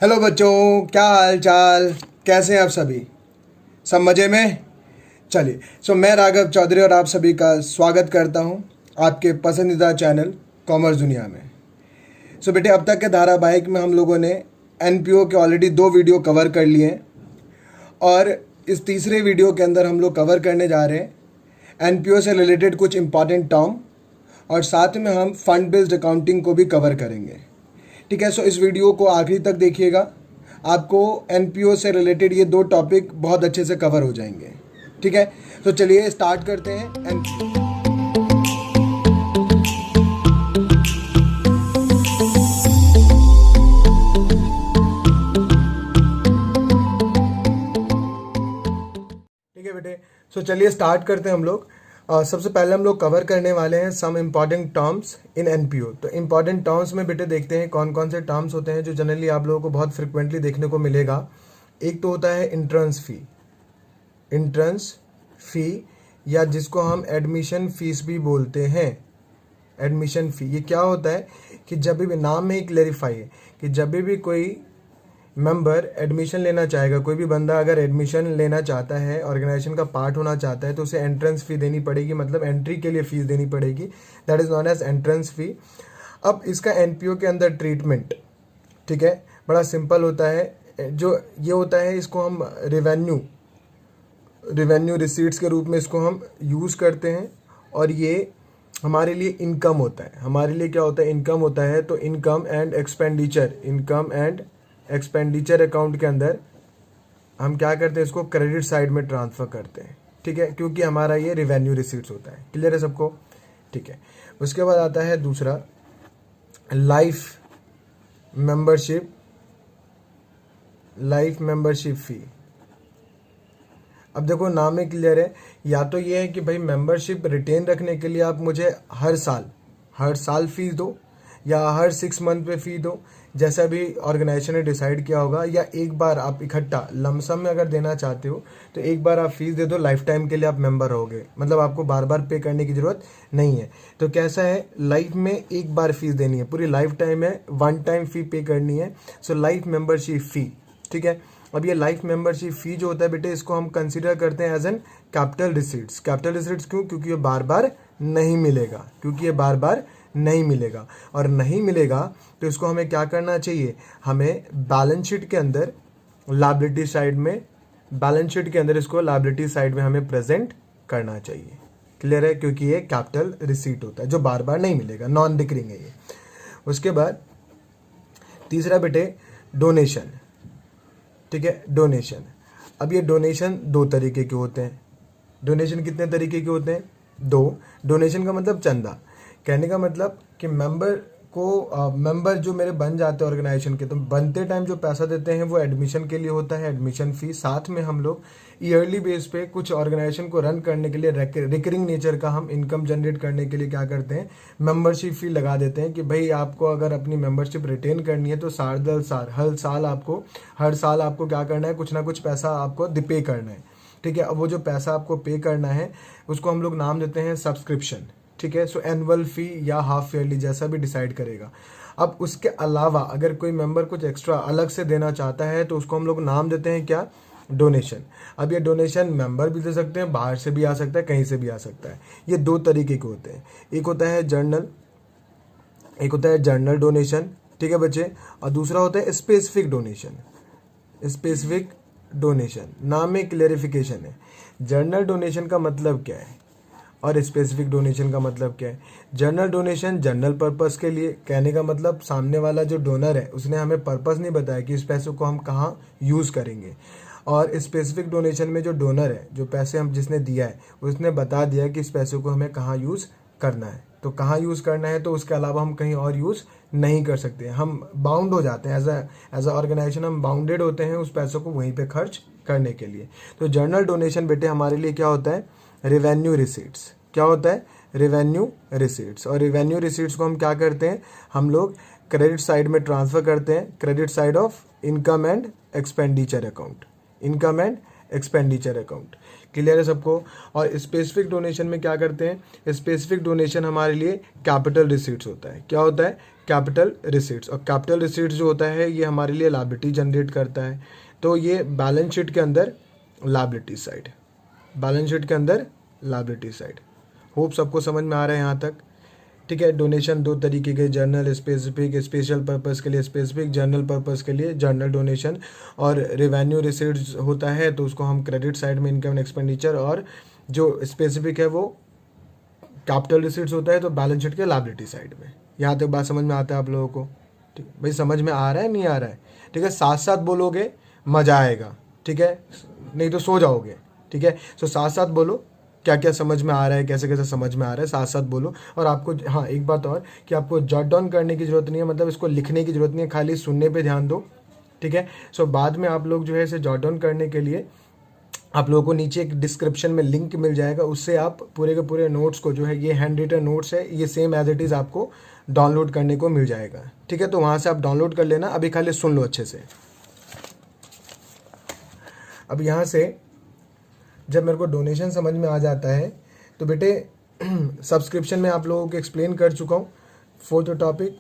Hello बच्चों, क्या हाल चाल, कैसे हैं आप सभी? सब मज़े में? चलिए, मैं राघव चौधरी और आप सभी का स्वागत करता हूं आपके पसंदीदा चैनल कॉमर्स दुनिया में। बेटे, अब तक के धारावाहिक में हम लोगों ने एनपीओ के ऑलरेडी 2 वीडियो कवर कर लिए हैं और इस तीसरे वीडियो के अंदर हम लोग कवर करने जा रहे हैं एनपीओ से रिलेटेड कुछ इंपॉर्टेंट टर्म और साथ में हम फंड बेस्ड अकाउंटिंग को भी कवर करेंगे। ठीक है, इस वीडियो को आखिरी तक देखिएगा, आपको एनपीओ से रिलेटेड ये 2 टॉपिक बहुत अच्छे से कवर हो जाएंगे। ठीक है, चलिए स्टार्ट करते हैं एनपीओ। ठीक है बेटे, चलिए स्टार्ट करते हैं हम लोग। सबसे पहले हम लोग कवर करने वाले हैं some important terms in NPO. तो इम्पॉर्टेंट टर्म्स में बेटे देखते हैं कौन कौन से टर्म्स होते हैं जो जनरली आप लोगों को बहुत फ्रिक्वेंटली देखने को मिलेगा। एक तो होता है इंट्रेंस फी। इंट्रेंस फी या जिसको हम एडमिशन फीस भी बोलते हैं। एडमिशन फ़ी ये क्या होता है कि जब भी नाम में ही क्लेरिफाई है कि जब भी कोई मेंबर एडमिशन लेना चाहेगा, कोई भी बंदा अगर एडमिशन लेना चाहता है, ऑर्गेनाइजेशन का पार्ट होना चाहता है, तो उसे एंट्रेंस फ़ी देनी पड़ेगी, मतलब एंट्री के लिए फ़ीस देनी पड़ेगी। That is non age entrance fee. अब इसका एनपीओ के अंदर ट्रीटमेंट, ठीक है, बड़ा सिंपल होता है। जो ये होता है इसको हम रिवेन्यू रिसीट्स के रूप में इसको हम यूज़ करते हैं और ये हमारे लिए इनकम होता है। हमारे लिए क्या होता है? इनकम होता है। तो इनकम एंड एक्सपेंडिचर अकाउंट के अंदर हम क्या करते हैं? इसको क्रेडिट साइड में ट्रांसफ़र करते हैं। ठीक है, क्योंकि हमारा ये रिवेन्यू रिसीट्स होता है। क्लियर है सबको? ठीक है, उसके बाद आता है दूसरा लाइफ मेंबरशिप फ़ी। अब देखो नाम में क्लियर है, या तो ये है कि भाई मेंबरशिप रिटेन रखने के लिए आप मुझे हर साल फीस दो या हर 6 मंथ पे फी दो, जैसा भी ऑर्गेनाइजेशन ने डिसाइड किया होगा, या एक बार आप इकट्ठा लमसम में अगर देना चाहते हो तो एक बार आप फीस दे दो, लाइफ टाइम के लिए आप मेंबर रहोगे, मतलब आपको बार बार पे करने की ज़रूरत नहीं है। तो कैसा है, लाइफ में एक बार फीस देनी है, पूरी लाइफ टाइम है, 1 टाइम फी पे करनी है। सो लाइफ मेंबरशिप फ़ी। ठीक है, अब ये लाइफ मेंबरशिप फ़ी जो होता है बेटे, इसको हम कंसीडर करते हैं as an capital receipts. Capital receipts क्यों? क्योंकि ये बार बार नहीं मिलेगा। और नहीं मिलेगा तो इसको हमें क्या करना चाहिए? हमें बैलेंस शीट के अंदर लायबिलिटी साइड में हमें प्रेजेंट करना चाहिए। क्लियर है? क्योंकि ये कैपिटल रिसीट होता है जो बार बार नहीं मिलेगा, नॉन रिकरिंग है ये। उसके बाद तीसरा बेटे डोनेशन। ठीक है, डोनेशन। अब ये डोनेशन 2 तरीके के होते हैं। डोनेशन कितने तरीके के होते हैं? 2। डोनेशन का मतलब चंदा। कहने का मतलब कि मेंबर जो मेरे बन जाते हैं ऑर्गेनाइजेशन के, तो बनते टाइम जो पैसा देते हैं वो एडमिशन के लिए होता है, एडमिशन फ़ी। साथ में हम लोग ईयरली बेस पे कुछ ऑर्गेनाइजेशन को रन करने के लिए रिकरिंग नेचर का हम इनकम जनरेट करने के लिए क्या करते हैं? मेंबरशिप फ़ी लगा देते हैं कि भाई आपको अगर अपनी मेंबरशिप रिटेन करनी है तो हर साल आपको क्या करना है? कुछ ना कुछ पैसा आपको पे करना है। ठीक है, अब वो जो पैसा आपको पे करना है उसको हम लोग नाम देते हैं सब्सक्रिप्शन। ठीक है, एनुअल फ़ी या हाफ ईयरली जैसा भी डिसाइड करेगा। अब उसके अलावा अगर कोई मेंबर कुछ एक्स्ट्रा अलग से देना चाहता है तो उसको हम लोग नाम देते हैं क्या? डोनेशन। अब ये डोनेशन मेंबर भी दे सकते हैं, बाहर से भी आ सकता है, कहीं से भी आ सकता है। ये 2 तरीके के होते हैं, एक होता है जर्नल डोनेशन। ठीक है बच्चे, और दूसरा होता है स्पेसिफिक डोनेशन। नाम में क्लेरिफिकेशन है। जर्नल डोनेशन का मतलब क्या है और स्पेसिफिक डोनेशन का मतलब क्या है? जनरल डोनेशन जनरल पर्पस के लिए, कहने का मतलब सामने वाला जो डोनर है उसने हमें पर्पस नहीं बताया कि इस पैसे को हम कहाँ यूज़ करेंगे। और स्पेसिफिक डोनेशन में जो डोनर है, जो पैसे हम जिसने दिया है, उसने बता दिया कि इस पैसे को हमें कहाँ यूज़ करना है। तो कहाँ यूज़ करना है तो उसके अलावा हम कहीं और यूज़ नहीं कर सकते। हम बाउंड हो जाते हैं, एज अ ऑर्गेनाइजेशन हम बाउंडेड होते हैं उस पैसों को वहीं पे खर्च करने के लिए। तो जनरल डोनेशन बेटे हमारे लिए क्या होता है? Revenue receipts. क्या होता है? Revenue receipts. और रिवेन्यू रिसीट्स को हम क्या करते हैं? हम लोग क्रेडिट साइड में ट्रांसफ़र करते हैं, credit side of income and expenditure account. Clear है सबको? और स्पेसिफिक डोनेशन में क्या करते हैं? स्पेसिफिक डोनेशन हमारे लिए कैपिटल रिसीट्स होता है। क्या होता है? कैपिटल रिसीट्स, और कैपिटल रिसीट्स जो होता है ये हमारे लिए लायबिलिटी जनरेट करता है, तो ये बैलेंस शीट के अंदर लायबिलिटी साइड, बैलेंस शीट के अंदर लायबिलिटी साइड। होप सबको समझ में आ रहा है यहाँ तक, ठीक है। डोनेशन दो तरीके के, जर्नल स्पेसिफिक, स्पेशल पर्पस के लिए स्पेसिफिक, जर्नल पर्पस के लिए जर्नल डोनेशन। और रेवेन्यू रिसीट्स होता है तो उसको हम क्रेडिट साइड में इनकम एंड एक्सपेंडिचर, और जो स्पेसिफिक है वो कैपिटल रिसीट्स होता है तो बैलेंस शीट के लायबिलिटी साइड में। यहाँ तक बात समझ में आता है आप लोगों को? ठीक है भाई, समझ में आ रहा है नहीं आ रहा है? ठीक है, साथ साथ बोलोगे मज़ा आएगा, ठीक है, नहीं तो सो जाओगे, ठीक है। सो साथ साथ बोलो क्या क्या समझ में आ रहा है, कैसे कैसे समझ में आ रहा है, साथ साथ बोलो। और आपको हाँ एक बात और, कि आपको जॉट डाउन करने की ज़रूरत नहीं है, मतलब इसको लिखने की ज़रूरत नहीं है, खाली सुनने पे ध्यान दो, ठीक है। सो बाद में आप लोग जो है इसे जॉट डाउन करने के लिए आप लोगों को नीचे एक डिस्क्रिप्शन में लिंक मिल जाएगा, उससे आप पूरे के पूरे नोट्स को जो है, ये हैंड रिटन नोट्स है, ये सेम एज इट इज़ आपको डाउनलोड करने को मिल जाएगा, ठीक है। तो वहाँ से आप डाउनलोड कर लेना, अभी खाली सुन लो अच्छे से। अब यहाँ से जब मेरे को डोनेशन समझ में आ जाता है तो बेटे सब्सक्रिप्शन में आप लोगों को एक्सप्लेन कर चुका हूँ। फोर्थ टॉपिक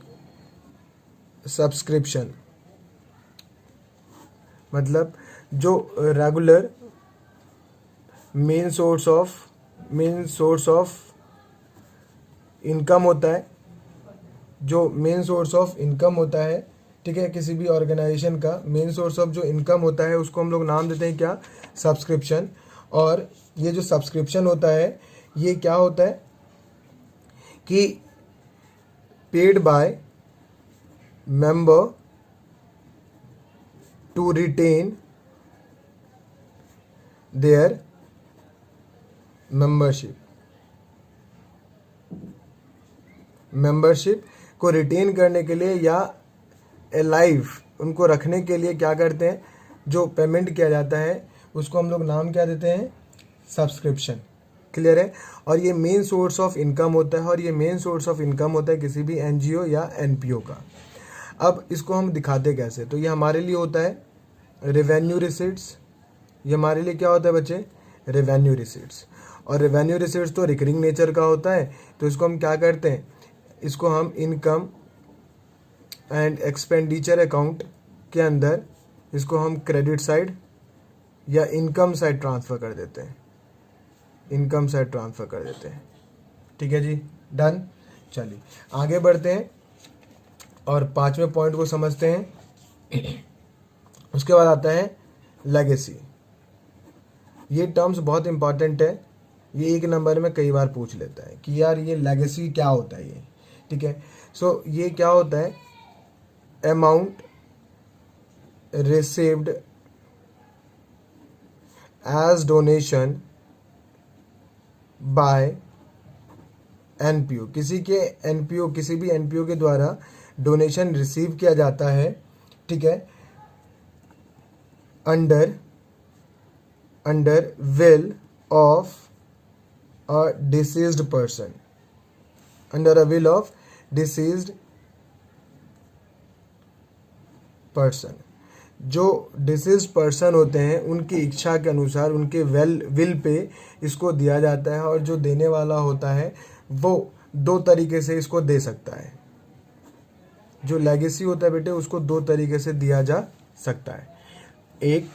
सब्सक्रिप्शन, मतलब जो regular main source of income होता है, जो मेन सोर्स ऑफ इनकम होता है, ठीक है, किसी भी ऑर्गेनाइजेशन का मेन सोर्स ऑफ जो इनकम होता है उसको हम लोग नाम देते हैं क्या? सब्सक्रिप्शन। और ये जो सब्सक्रिप्शन होता है ये क्या होता है कि paid by member to retain their membership को रिटेन करने के लिए या अलाइव उनको रखने के लिए क्या करते हैं, जो पेमेंट किया जाता है उसको हम लोग नाम क्या देते हैं? सब्सक्रिप्शन। क्लियर है? और ये मेन सोर्स ऑफ इनकम होता है, और ये मेन सोर्स ऑफ इनकम होता है किसी भी एनजीओ या एनपीओ का। अब इसको हम दिखाते कैसे? तो ये हमारे लिए होता है रेवेन्यू रिसीट्स। ये हमारे लिए क्या होता है बच्चे? Revenue receipts. और रेवेन्यू रिसीट्स तो रिकरिंग नेचर का होता है, तो इसको हम क्या करते हैं, इसको हम इनकम एंड एक्सपेंडिचर अकाउंट के अंदर इसको हम क्रेडिट साइड या इनकम साइड ट्रांसफ़र कर देते हैं, इनकम साइड ट्रांसफ़र कर देते हैं। ठीक है जी, डन। चलिए आगे बढ़ते हैं और पांचवें पॉइंट को समझते हैं। उसके बाद आता है लेगेसी। ये टर्म्स बहुत इंपॉर्टेंट है, ये एक नंबर में कई बार पूछ लेता है कि यार ये लेगेसी क्या होता है ये। ठीक है, सो ये क्या होता है? Amount received as donation by NPO. किसी भी एनपीओ के द्वारा डोनेशन रिसीव किया जाता है, ठीक है, under will of a deceased person, under a will of deceased person. जो डिसीज्ड पर्सन होते हैं उनकी इच्छा के अनुसार, उनके विल पे इसको दिया जाता है, और जो देने वाला होता है वो दो तरीके से इसको दे सकता है। जो लेगेसी होता है बेटे उसको दो तरीके से दिया जा सकता है, एक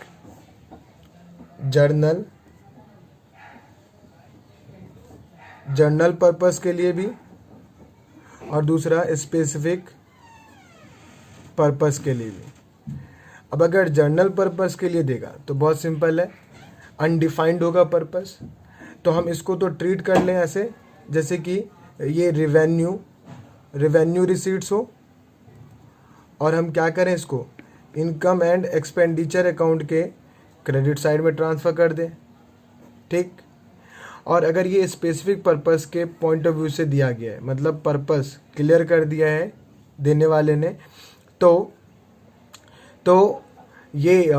जर्नल पर्पस के लिए भी, और दूसरा स्पेसिफिक पर्पस के लिए भी। अब अगर जर्नल पर्पस के लिए देगा तो बहुत सिंपल है, अनडिफाइंड होगा पर्पस, तो हम इसको तो ट्रीट कर लें ऐसे जैसे कि ये रेवेन्यू रिसीट्स हो, और हम क्या करें, इसको इनकम एंड एक्सपेंडिचर अकाउंट के क्रेडिट साइड में ट्रांसफ़र कर दें। ठीक, और अगर ये स्पेसिफिक पर्पस के पॉइंट ऑफ व्यू से दिया गया है, मतलब पर्पस क्लियर कर दिया है देने वाले ने, तो ये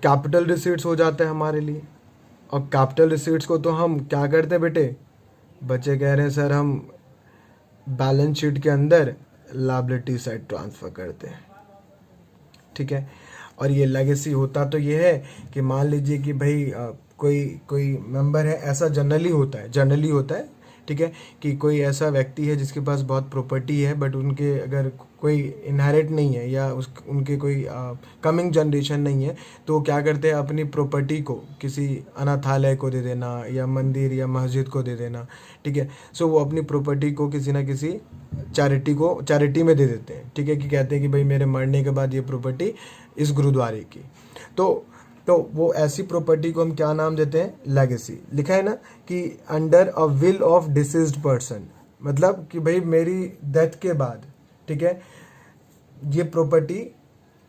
कैपिटल रिसीट्स हो जाता है हमारे लिए। और कैपिटल रिसीट्स को तो हम क्या करते हैं बेटे? बच्चे कह रहे हैं सर हम बैलेंस शीट के अंदर लायबिलिटी साइड ट्रांसफ़र करते हैं। ठीक है, और ये लेगेसी होता तो ये है कि मान लीजिए कि भाई कोई मेंबर है, ऐसा जनरली होता है ठीक है, कि कोई ऐसा व्यक्ति है जिसके पास बहुत प्रॉपर्टी है बट उनके अगर कोई इनहेरिट नहीं है या उनके कोई कमिंग जनरेशन नहीं है, तो वो क्या करते हैं, अपनी प्रॉपर्टी को किसी अनाथालय को दे देना या मंदिर या मस्जिद को दे देना। ठीक है, सो वो अपनी प्रॉपर्टी को किसी ना किसी चैरिटी में दे देते हैं। ठीक है, कि कहते हैं कि भाई मेरे मरने के बाद ये प्रॉपर्टी इस गुरुद्वारे की। तो वो ऐसी प्रॉपर्टी को हम क्या नाम देते हैं, लेगेसी। लिखा है ना कि under a will of deceased person, मतलब कि भाई मेरी डेथ के बाद, ठीक है, ये प्रॉपर्टी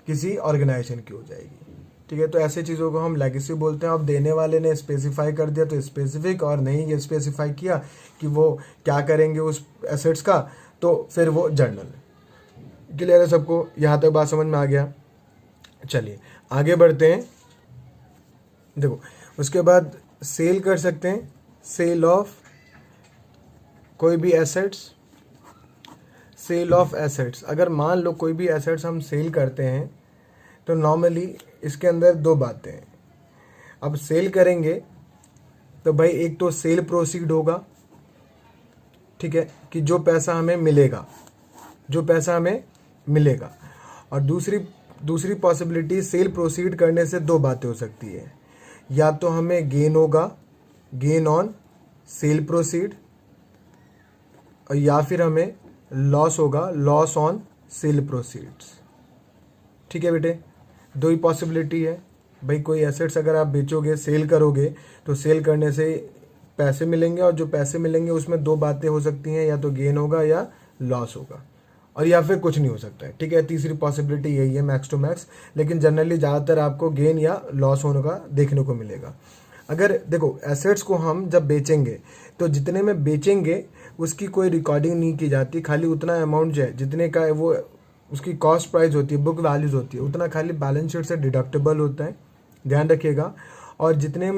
किसी ऑर्गेनाइजेशन की हो जाएगी। ठीक है, तो ऐसे चीज़ों को हम लेगेसी बोलते हैं। अब देने वाले ने स्पेसिफाई कर दिया तो स्पेसिफिक, और नहीं ये स्पेसिफाई किया कि वो क्या करेंगे उस एसेट्स का, तो फिर वो जर्नल। क्लियर है सबको, यहाँ तक बात समझ में आ गया। चलिए आगे बढ़ते हैं। देखो उसके बाद सेल कर सकते हैं, सेल ऑफ कोई भी एसेट्स, सेल ऑफ एसेट्स। अगर मान लो कोई भी एसेट्स हम सेल करते हैं तो नॉर्मली इसके अंदर दो बातें हैं। अब सेल करेंगे तो भाई एक तो सेल प्रोसीड होगा, ठीक है, कि जो पैसा हमें मिलेगा, और दूसरी पॉसिबिलिटी, सेल प्रोसीड करने से दो बातें हो सकती है, या तो हमें गेन होगा, गेन ऑन सेल प्रोसीड, और या फिर हमें लॉस होगा, लॉस ऑन सेल प्रोसीड्स। ठीक है बेटे, दो ही पॉसिबिलिटी है भाई। कोई एसेट्स अगर आप बेचोगे, सेल करोगे, तो सेल करने से पैसे मिलेंगे, और जो पैसे मिलेंगे उसमें दो बातें हो सकती हैं, या तो गेन होगा या लॉस होगा, और या फिर कुछ नहीं हो सकता है। ठीक है, तीसरी पॉसिबिलिटी यही है मैक्स टू मैक्स, लेकिन जनरली ज़्यादातर आपको गेन या लॉस होने का देखने को मिलेगा। अगर देखो एसेट्स को हम जब बेचेंगे तो जितने में बेचेंगे उसकी कोई रिकॉर्डिंग नहीं की जाती, खाली उतना अमाउंट जो है जितने का वो उसकी कॉस्ट प्राइस होती है, बुक वैल्यूज होती है, उतना खाली बैलेंस शीट से डिडक्टेबल होता है, ध्यान रखिएगा। और जितने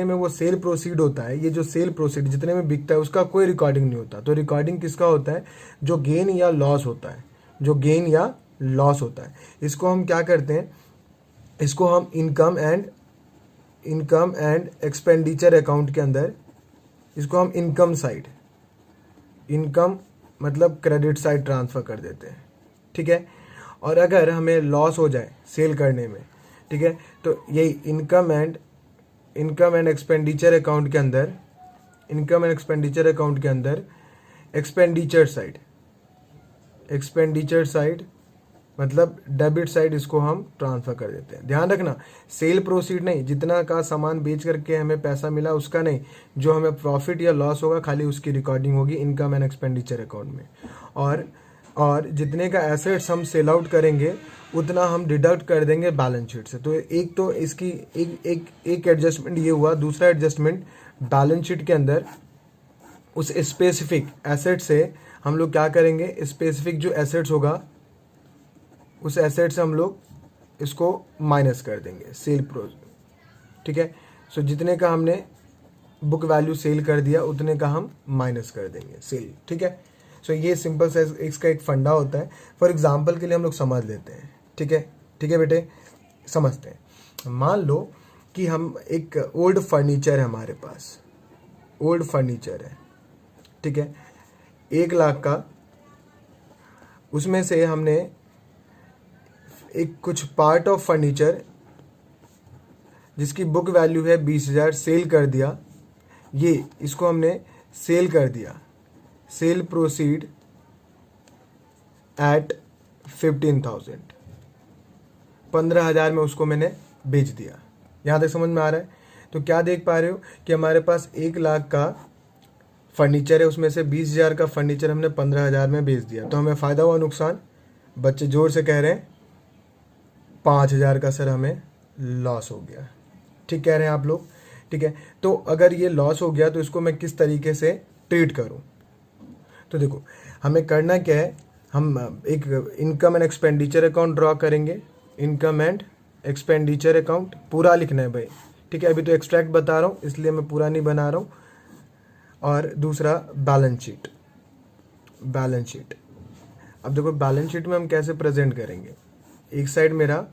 में वो सेल प्रोसीड होता है, ये जो सेल प्रोसीड जितने में बिकता है उसका कोई रिकॉर्डिंग नहीं होता। तो रिकॉर्डिंग किसका होता है, जो गेन या लॉस होता है, इसको हम क्या करते हैं, इसको हम इनकम एंड एक्सपेंडिचर अकाउंट के अंदर, इसको हम इनकम मतलब क्रेडिट साइड ट्रांसफ़र कर देते हैं। ठीक है, और अगर हमें लॉस हो जाए सेल करने में, ठीक है, तो यही इनकम एंड एक्सपेंडिचर अकाउंट के अंदर एक्सपेंडिचर साइड मतलब डेबिट साइड, इसको हम ट्रांसफ़र कर देते हैं। ध्यान रखना, सेल प्रोसीड नहीं, जितना का सामान बेच करके हमें पैसा मिला उसका नहीं, जो हमें प्रॉफिट या लॉस होगा खाली उसकी रिकॉर्डिंग होगी इनकम एंड एक्सपेंडिचर अकाउंट में। और जितने का एसेट्स हम सेल आउट करेंगे उतना हम डिडक्ट कर देंगे बैलेंस शीट से। तो एक तो इसकी एक एडजस्टमेंट ये हुआ। दूसरा एडजस्टमेंट, बैलेंस शीट के अंदर उस स्पेसिफिक एसेट से हम लोग क्या करेंगे, स्पेसिफिक जो एसेट्स होगा उस एसेट से हम लोग इसको माइनस कर देंगे सेल प्रो। ठीक है, सो जितने का हमने बुक वैल्यू सेल कर दिया उतने का हम माइनस कर देंगे सेल। ठीक है, सो ये सिंपल सा इसका एक फंडा होता है। फॉर एग्जांपल के लिए हम लोग समझ लेते हैं। ठीक है बेटे, समझते हैं। मान लो कि हम एक ओल्ड फर्नीचर है हमारे पास, ओल्ड फर्नीचर है, ठीक है, 1 लाख का, उसमें से हमने एक कुछ पार्ट ऑफ फर्नीचर जिसकी बुक वैल्यू है 20,000 सेल कर दिया। ये इसको हमने सेल कर दिया, सेल प्रोसीड एट 15,000, 15,000 में उसको मैंने बेच दिया। यहाँ तक समझ में आ रहा है? तो क्या देख पा रहे हो कि हमारे पास 1 लाख का फर्नीचर है, उसमें से 20,000 का फर्नीचर हमने 15,000 में बेच दिया। तो हमें फ़ायदा हुआ, नुकसान? बच्चे जोर से कह रहे हैं 5,000 का सर हमें लॉस हो गया। ठीक कह रहे हैं आप लोग? ठीक है, तो अगर ये लॉस हो गया तो इसको मैं किस तरीके से ट्रीट करूं? तो देखो हमें करना क्या है, हम एक income and expenditure account draw करेंगे। इनकम एंड एक्सपेंडिचर अकाउंट पूरा लिखना है भाई। ठीक है, अभी तो एक्सट्रैक्ट बता रहा हूँ इसलिए मैं पूरा नहीं बना रहा हूँ। और दूसरा बैलेंस शीट। अब देखो बैलेंस शीट में हम कैसे प्रेजेंट करेंगे। एक साइड मेरा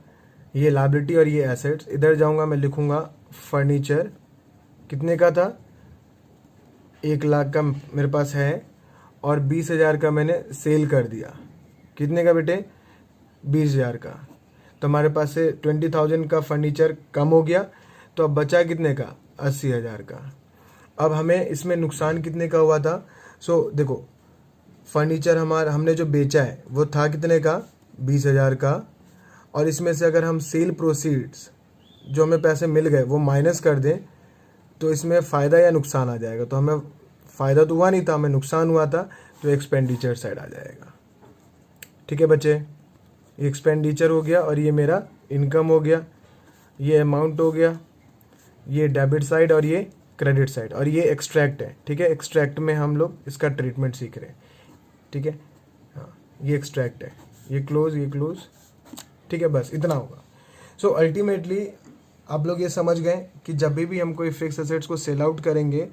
ये लायबिलिटी और ये एसेट्स, इधर जाऊंगा मैं लिखूंगा फर्नीचर कितने का था, 1 लाख का मेरे पास है और 20,000 का मैंने सेल कर दिया। कितने का बेटे? 20,000 का। तो हमारे पास से 20,000 का फर्नीचर कम हो गया, तो अब बचा कितने का? 80,000 का। अब हमें इसमें नुकसान कितने का हुआ था? सो देखो, फर्नीचर हमने जो बेचा है वो था कितने का? 20,000 का। और इसमें से अगर हम सेल प्रोसीड्स जो हमें पैसे मिल गए वो माइनस कर दें तो इसमें फ़ायदा या नुकसान आ जाएगा। तो हमें फ़ायदा तो हुआ नहीं था, हमें नुकसान हुआ था, तो एक्सपेंडिचर साइड आ जाएगा। ठीक है बच्चे, ये एक्सपेंडिचर हो गया और ये मेरा इनकम हो गया, ये अमाउंट हो गया, ये डेबिट साइड और ये क्रेडिट साइड, और ये एक्सट्रैक्ट है। ठीक है, एक्सट्रैक्ट में हम लोग इसका ट्रीटमेंट सीख रहे हैं। ठीक है, हाँ ये एक्सट्रैक्ट है, ये क्लोज। ठीक है, बस इतना होगा। सो अल्टीमेटली आप लोग ये समझ गए कि जब भी हम कोई फिक्स एसेट्स को सेल आउट करेंगे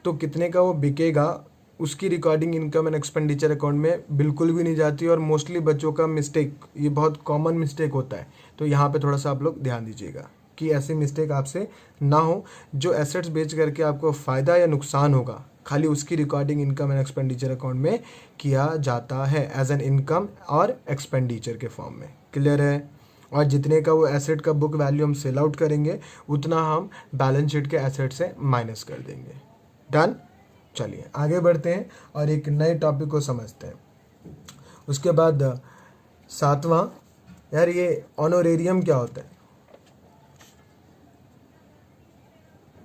तो कितने का वो बिकेगा उसकी recording income and expenditure account में बिल्कुल भी नहीं जाती। और मोस्टली बच्चों का मिस्टेक, ये बहुत कॉमन मिस्टेक होता है, तो यहाँ पे थोड़ा सा आप लोग ध्यान दीजिएगा कि ऐसी मिस्टेक आपसे ना हो। जो एसेट्स बेच करके आपको फ़ायदा या नुकसान होगा खाली उसकी recording income and expenditure account में किया जाता है एज एन इनकम और एक्सपेंडिचर के फॉर्म में। क्लियर है? और जितने का वो एसेट का बुक वैल्यू हम सेल आउट करेंगे उतना हम बैलेंस शीट के एसेट से माइनस कर देंगे। डन? चलिए आगे बढ़ते हैं और एक नए टॉपिक को समझते हैं। उसके बाद 7वां, यार ये ऑनोरेरियम क्या होता है?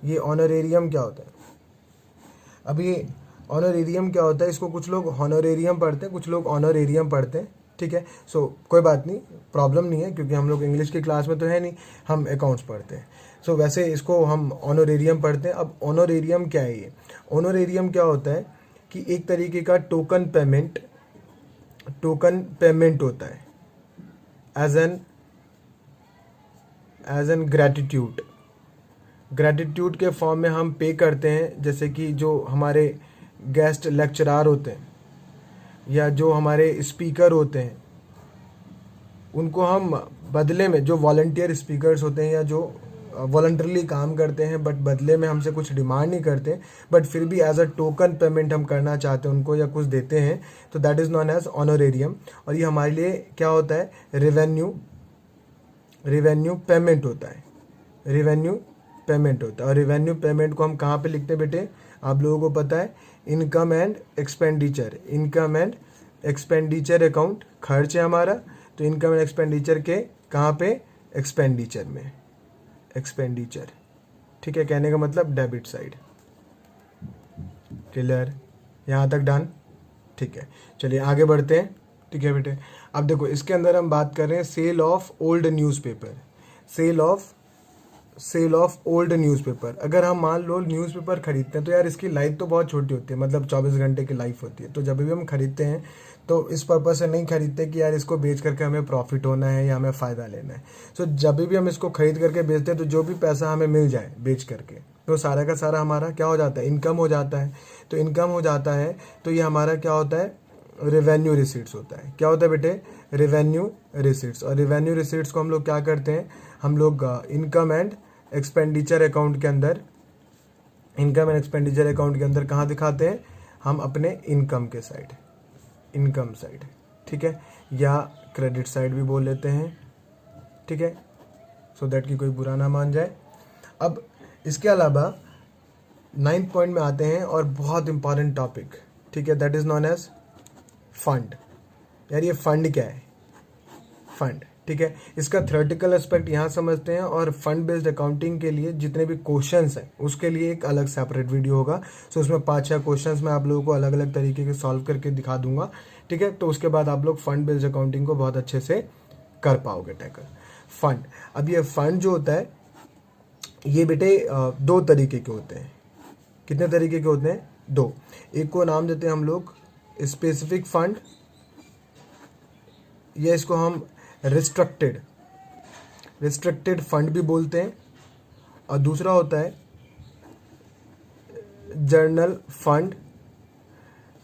ये ऑनोरेरियम क्या होता है? अब ये ऑनोरेरियम क्या होता है, इसको कुछ लोग हॉनोरेरियम पढ़ते हैं, कुछ लोग ऑनोरेरियम पढ़ते हैं। ठीक है, सो कोई बात नहीं, प्रॉब्लम नहीं है, क्योंकि हम लोग इंग्लिश की क्लास में तो है नहीं, हम अकाउंट्स पढ़ते हैं। सो वैसे इसको हम ऑनोरेरियम पढ़ते हैं। अब ऑनोरेरियम क्या है? ये ऑनोरेरियम क्या होता है कि एक तरीके का टोकन पेमेंट होता है एज एन ग्रेटिट्यूड के फॉर्म में हम पे करते हैं। जैसे कि जो हमारे गेस्ट लेक्चरार होते हैं या जो हमारे स्पीकर होते हैं, उनको हम बदले में, जो वॉलंटियर स्पीकर्स होते हैं या जो वॉलंटरली काम करते हैं बट बदले में हमसे कुछ डिमांड नहीं करते, बट फिर भी एज अ टोकन पेमेंट हम करना चाहते हैं उनको या कुछ देते हैं, तो that is non as honorarium. और ये हमारे लिए क्या होता है? रिवेन्यू पेमेंट होता है। और रिवेन्यू पेमेंट को हम कहाँ पे लिखते हैं बेटे? आप लोगों को पता है, इनकम एंड एक्सपेंडिचर अकाउंट खर्च है हमारा, तो इनकम एंड एक्सपेंडिचर के कहाँ पे? एक्सपेंडिचर में, एक्सपेंडिचर। ठीक है, कहने का मतलब डेबिट साइड। क्लियर? यहाँ तक डन? ठीक है, चलिए आगे बढ़ते हैं। ठीक है बेटे, अब देखो इसके अंदर हम बात कर रहे हैं sale of old newspaper. Sale of old newspaper. अगर हम मान लो न्यूज़पेपर खरीदते हैं तो यार इसकी लाइफ तो बहुत छोटी होती है, मतलब 24 घंटे की लाइफ होती है। तो जब भी हम खरीदते हैं तो इस पर्पज़ से नहीं खरीदते कि यार इसको बेच करके हमें प्रॉफिट होना है या हमें फ़ायदा लेना है। सो जब भी हम इसको खरीद करके बेचते हैं तो जो भी पैसा हमें मिल जाए बेच करके, तो सारा का सारा हमारा क्या हो जाता है? इनकम हो जाता है। तो इनकम हो जाता है तो ये हमारा क्या होता है? रेवेन्यू रिसीट्स होता है। क्या होता है बेटे? Revenue receipts. और रेवेन्यू रिसीट्स को हम लोग क्या करते हैं? हम लोग इनकम एंड एक्सपेंडिचर अकाउंट के अंदर कहाँ दिखाते हैं? हम अपने इनकम साइड। ठीक है, या क्रेडिट साइड भी बोल लेते हैं। ठीक है, सो दैट कि कोई बुरा ना मान जाए। अब इसके अलावा 9th पॉइंट में आते हैं और बहुत इंपॉर्टेंट टॉपिक, ठीक है, that is known as fund. यार ये फंड क्या है? फंड, ठीक है, इसका थ्योरेटिकल एस्पेक्ट यहाँ समझते हैं। और फंड बेस्ड अकाउंटिंग के लिए जितने भी क्वेश्चंस हैं उसके लिए एक अलग सेपरेट वीडियो होगा। सो उसमें 5-6 क्वेश्चंस मैं आप लोगों को अलग अलग तरीके के सॉल्व करके दिखा दूंगा। ठीक है, तो उसके बाद आप लोग फंड बेस्ड अकाउंटिंग को बहुत अच्छे से कर पाओगे टैकल। फंड, अब ये फंड जो होता है ये बेटे 2 तरीके के होते हैं। कितने तरीके के होते हैं? 2। एक को नाम देते हैं हम लोग स्पेसिफिक फंड, या इसको हम रिस्ट्रिक्टेड फंड भी बोलते हैं। और दूसरा होता है जर्नल फंड,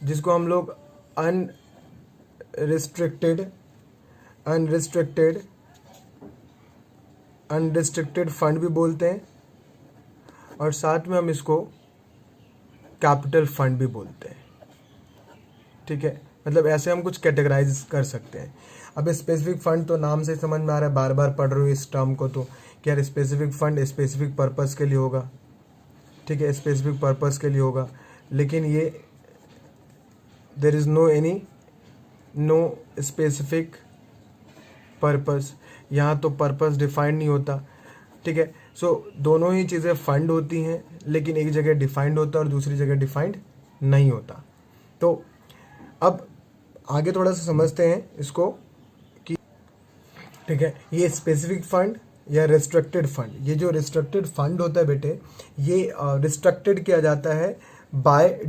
जिसको हम लोग अनरिस्ट्रिक्टेड फंड भी बोलते हैं। और साथ में हम इसको कैपिटल फंड भी बोलते हैं। ठीक है, मतलब ऐसे हम कुछ कैटेगराइज कर सकते हैं। अब स्पेसिफिक फंड तो नाम से समझ में आ रहा है, बार बार पढ़ रहे हो इस टर्म को, तो कि यार स्पेसिफिक फंड स्पेसिफिक पर्पस के लिए होगा। ठीक है, स्पेसिफिक पर्पस के लिए होगा, लेकिन ये there is no specific purpose, यहाँ तो पर्पस डिफाइंड नहीं होता। ठीक है, सो दोनों ही चीज़ें फंड होती हैं, लेकिन एक जगह डिफाइंड होता है और दूसरी जगह डिफाइंड नहीं होता। तो अब आगे थोड़ा सा समझते हैं इसको कि ठीक है, ये स्पेसिफिक फंड या रिस्ट्रिक्टेड फंड, ये जो रिस्ट्रिक्टेड फंड होता है बेटे, ये रिस्ट्रिक्टेड किया जाता है बाय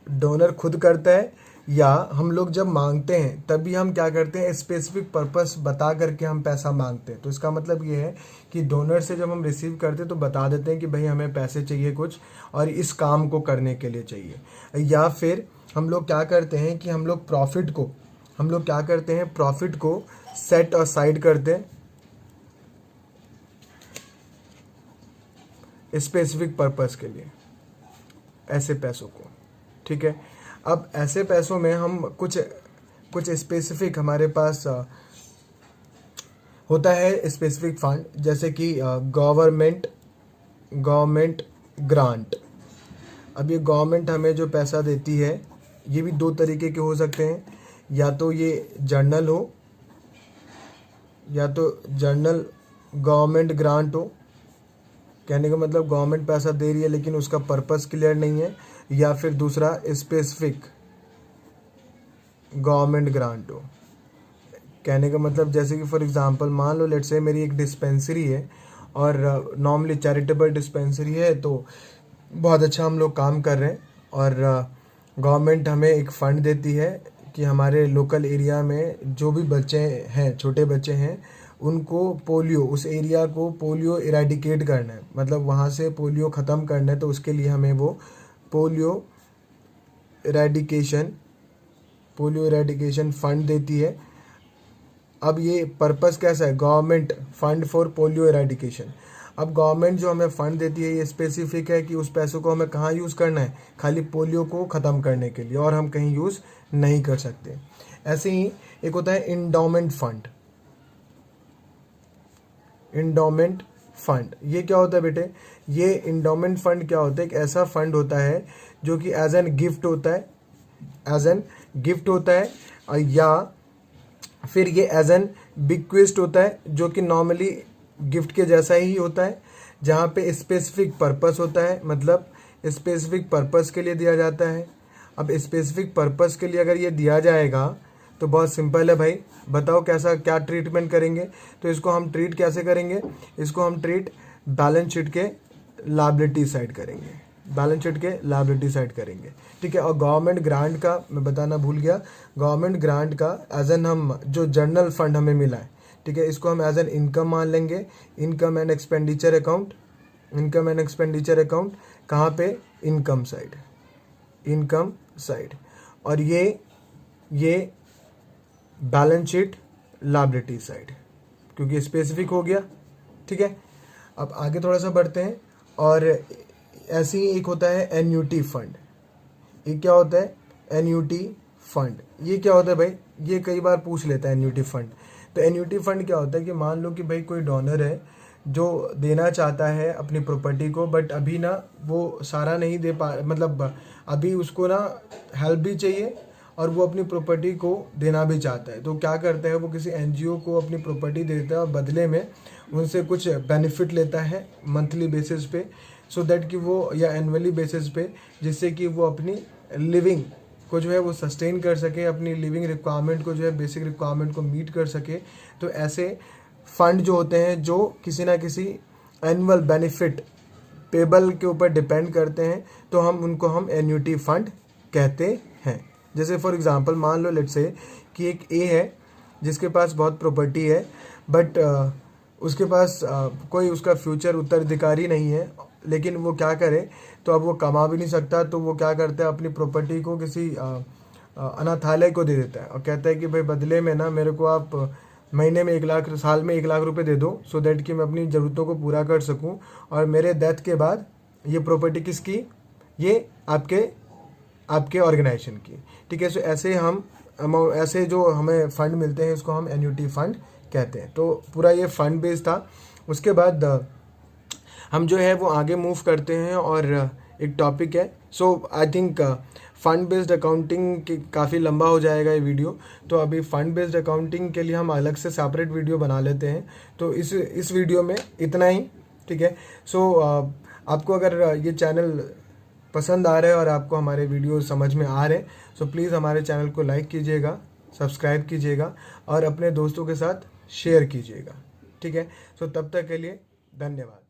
डोनर खुद करता है, या हम लोग जब मांगते हैं तभी हम क्या करते हैं, स्पेसिफिक पर्पस बता करके हम पैसा मांगते हैं। तो इसका मतलब ये है कि डोनर से जब हम रिसीव करते हैं तो बता देते हैं कि भाई हमें पैसे चाहिए कुछ और इस काम को करने के लिए चाहिए। या फिर हम लोग क्या करते हैं कि हम लोग प्रॉफिट को सेट और साइड करते हैं स्पेसिफिक पर्पस के लिए, ऐसे पैसों को। ठीक है, अब ऐसे पैसों में हम कुछ स्पेसिफिक हमारे पास होता है स्पेसिफिक फंड, जैसे कि गवर्नमेंट ग्रांट। अब ये गवर्नमेंट हमें जो पैसा देती है, ये भी दो तरीके के हो सकते हैं, या तो ये जर्नल हो, या तो जर्नल गवर्नमेंट ग्रांट हो, कहने का मतलब गवर्नमेंट पैसा दे रही है लेकिन उसका पर्पस क्लियर नहीं है, या फिर दूसरा स्पेसिफिक गवर्नमेंट ग्रांट हो। कहने का मतलब जैसे कि फॉर एग्जांपल मान लो लेट्स से मेरी एक डिस्पेंसरी है और नॉर्मली चैरिटेबल डिस्पेंसरी है, तो बहुत अच्छा हम लोग काम कर रहे हैं और गवर्नमेंट हमें एक फ़ंड देती है कि हमारे लोकल एरिया में जो भी बच्चे हैं, छोटे बच्चे हैं, उनको पोलियो, उस एरिया को पोलियो इरेडिकेट करना है, मतलब वहाँ से पोलियो ख़त्म करना है, तो उसके लिए हमें वो पोलियो इरेडिकेशन फंड देती है। अब ये पर्पस कैसा है, government fund for polio eradication. अब गवर्नमेंट जो हमें फ़ंड देती है ये स्पेसिफिक है कि उस पैसों को हमें कहाँ यूज़ करना है, खाली पोलियो को ख़त्म करने के लिए, और हम कहीं यूज़ नहीं कर सकते। ऐसे ही एक होता है इंडोमेंट फंड। ये क्या होता है बेटे, ये इंडोमेंट फंड क्या होता है, एक ऐसा फंड होता है जो कि एज एन गिफ्ट होता है, या फिर ये एज एन बिक्वेस्ट होता है, जो कि नॉर्मली गिफ्ट के जैसा ही होता है, जहाँ पे स्पेसिफिक पर्पस होता है, मतलब स्पेसिफिक पर्पस के लिए दिया जाता है। अब स्पेसिफिक पर्पस के लिए अगर ये दिया जाएगा तो बहुत सिंपल है भाई, बताओ क्या ट्रीटमेंट करेंगे। तो इसको हम ट्रीट कैसे करेंगे, इसको हम ट्रीट बैलेंस शीट के लायबिलिटी साइड करेंगे। ठीक है, और गवर्नमेंट ग्रांट का मैं बताना भूल गया, गवर्नमेंट ग्रांट का एज एन हम जो जर्नल फंड हमें मिला है, ठीक है, इसको हम एज एन इनकम मान लेंगे, इनकम एंड एक्सपेंडिचर अकाउंट। कहाँ पे, इनकम साइड, और ये बैलेंस शीट लायबिलिटी साइड, क्योंकि स्पेसिफिक हो गया। ठीक है, अब आगे थोड़ा सा बढ़ते हैं। और ऐसे ही एक होता है एन्यूटी फंड। ये क्या होता है, एन्यूटी फंड, ये क्या होता है भाई, ये कई बार पूछ लेता है एन्यूटी फंड। तो एन्यूटी फंड क्या होता है कि मान लो कि भाई कोई डोनर है जो देना चाहता है अपनी प्रॉपर्टी को, बट अभी ना वो सारा नहीं दे पा, मतलब अभी उसको ना हेल्प भी चाहिए और वो अपनी प्रॉपर्टी को देना भी चाहता है। तो क्या करता है, वो किसी एनजीओ को अपनी प्रॉपर्टी देता है और बदले में उनसे कुछ बेनिफिट लेता है मंथली बेसिस पे, सो दैट कि वो, या एनुअली बेसिस पे, जिससे कि वो अपनी लिविंग को जो है वो सस्टेन कर सके, अपनी लिविंग रिक्वायरमेंट को जो है, बेसिक रिक्वायरमेंट को मीट कर सके। तो ऐसे फंड जो होते हैं जो किसी ना किसी एनुअल बेनिफिट पेबल के ऊपर डिपेंड करते हैं, तो हम एन्यूटी फंड कहते हैं। जैसे फॉर एग्जांपल मान लो लेट्स से कि एक ए है जिसके पास बहुत प्रॉपर्टी है, बट उसके पास कोई उसका फ्यूचर उत्तराधिकारी नहीं है, लेकिन वो क्या करे, तो अब वो कमा भी नहीं सकता, तो वो क्या करता है, अपनी प्रॉपर्टी को किसी अनाथालय को दे देता है और कहता है कि भाई बदले में ना मेरे को आप महीने में 1 लाख, साल में 1 लाख रुपए दे दो, सो दैट कि मैं अपनी ज़रूरतों को पूरा कर सकूं, और मेरे डेथ के बाद ये प्रॉपर्टी किसकी, ये आपके ऑर्गेनाइजेशन की। ठीक है, सो ऐसे ऐसे जो हमें फंड मिलते हैं इसको हम एन्युटी फंड कहते हैं। तो पूरा ये फंड बेस्ड था। उसके बाद हम जो है वो आगे मूव करते हैं, और एक टॉपिक है, so I think fund based accounting की काफ़ी लंबा हो जाएगा ये वीडियो, तो अभी फ़ंड बेस्ड अकाउंटिंग के लिए हम अलग से सेपरेट वीडियो बना लेते हैं। तो इस वीडियो में इतना ही। ठीक है, सो आपको अगर ये चैनल पसंद आ रहा है और आपको हमारे वीडियो समझ में आ रहे हैं, सो प्लीज़ हमारे चैनल को लाइक कीजिएगा, सब्सक्राइब कीजिएगा, और अपने दोस्तों के साथ शेयर कीजिएगा। ठीक है, सो तब तक के लिए धन्यवाद।